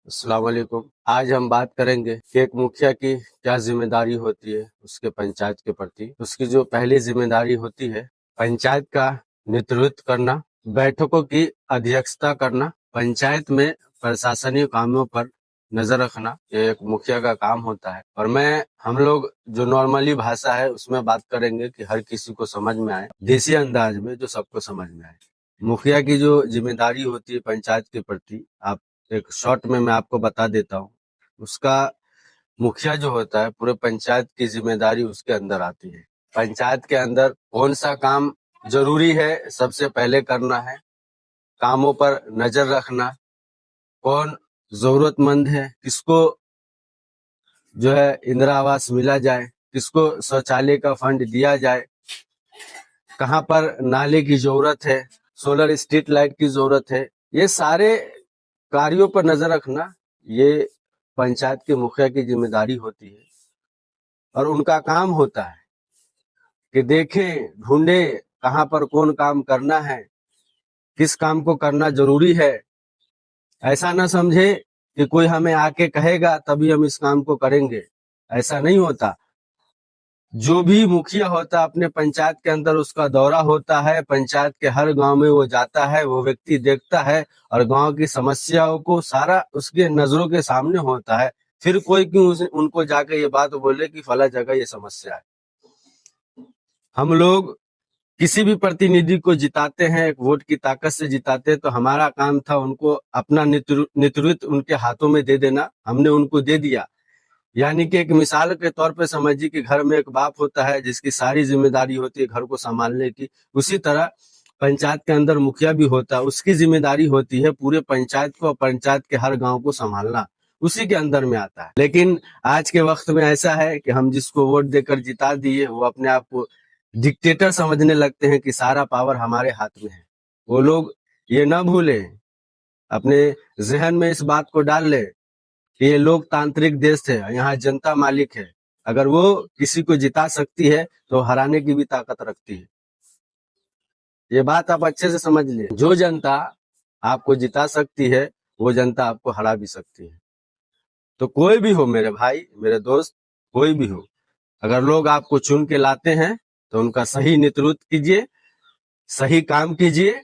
अस्सलाम वालेकुम। आज हम बात करेंगे कि एक मुखिया की क्या जिम्मेदारी होती है उसके पंचायत के प्रति। उसकी जो पहली जिम्मेदारी होती है पंचायत का नेतृत्व करना, बैठकों की अध्यक्षता करना, पंचायत में प्रशासनिक कामों पर नजर रखना, ये एक मुखिया का काम होता है। और हम लोग जो नॉर्मली भाषा है उसमें बात करेंगे कि हर किसी को समझ में आए, देसी अंदाज में जो सबको समझ में आए। मुखिया की जो जिम्मेदारी होती है पंचायत के प्रति, आप एक शॉर्ट में मैं आपको बता देता हूँ। उसका मुखिया जो होता है पूरे पंचायत की जिम्मेदारी उसके अंदर आती है। पंचायत के अंदर कौन सा काम जरूरी है सबसे पहले करना है, कामों पर नजर रखना, कौन जरूरतमंद है, किसको जो है इंदिरा आवास मिला जाए, किसको शौचालय का फंड दिया जाए, कहाँ पर नाले की जरूरत है, सोलर स्ट्रीट लाइट की जरूरत है, ये सारे कार्यों पर नजर रखना ये पंचायत के मुखिया की जिम्मेदारी होती है। और उनका काम होता है कि देखें, ढूंढे कहाँ पर कौन काम करना है, किस काम को करना जरूरी है। ऐसा ना समझे कि कोई हमें आके कहेगा तभी हम इस काम को करेंगे, ऐसा नहीं होता। जो भी मुखिया होता है अपने पंचायत के अंदर उसका दौरा होता है, पंचायत के हर गांव में वो जाता है, वो व्यक्ति देखता है और गांव की समस्याओं को सारा उसके नजरों के सामने होता है। फिर कोई क्यों उनको जाके ये बात बोले कि फला जगह ये समस्या है। हम लोग किसी भी प्रतिनिधि को जिताते हैं, एक वोट की ताकत से जिताते हैं, तो हमारा काम था उनको अपना नेतृत्व उनके हाथों में दे देना। हमने उनको दे दिया। यानी कि एक मिसाल के तौर पे समझिए कि घर में एक बाप होता है जिसकी सारी जिम्मेदारी होती है घर को संभालने की। उसी तरह पंचायत के अंदर मुखिया भी होता है, उसकी जिम्मेदारी होती है पूरे पंचायत को और पंचायत के हर गांव को संभालना, उसी के अंदर में आता है। लेकिन आज के वक्त में ऐसा है कि हम जिसको वोट देकर जिता दिए वो अपने आप को डिक्टेटर समझने लगते हैं कि सारा पावर हमारे हाथ में है। वो लोग ये ना भूले, अपने जहन में इस बात को डाल ले कि ये लोकतांत्रिक देश है, यहाँ जनता मालिक है। अगर वो किसी को जिता सकती है तो हराने की भी ताकत रखती है। ये बात आप अच्छे से समझ ले, जो जनता आपको जिता सकती है वो जनता आपको हरा भी सकती है। तो कोई भी हो, मेरे भाई मेरे दोस्त, कोई भी हो, अगर लोग आपको चुन के लाते हैं तो उनका सही नेतृत्व कीजिए, सही काम कीजिए।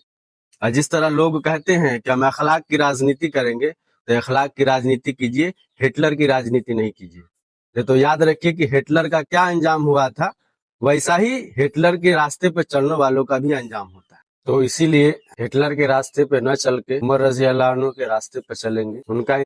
और जिस तरह लोग कहते हैं कि हम अखलाक की राजनीति करेंगे, तो अखलाक की राजनीति कीजिए, हिटलर की राजनीति नहीं कीजिए। ये तो याद रखिए कि हिटलर का क्या अंजाम हुआ था, वैसा ही हिटलर के रास्ते पर चलने वालों का भी अंजाम होता है। तो इसीलिए हिटलर के रास्ते पे न चल के उमर रजी अल्लाह अन्हु के रास्ते पर चलेंगे, उनका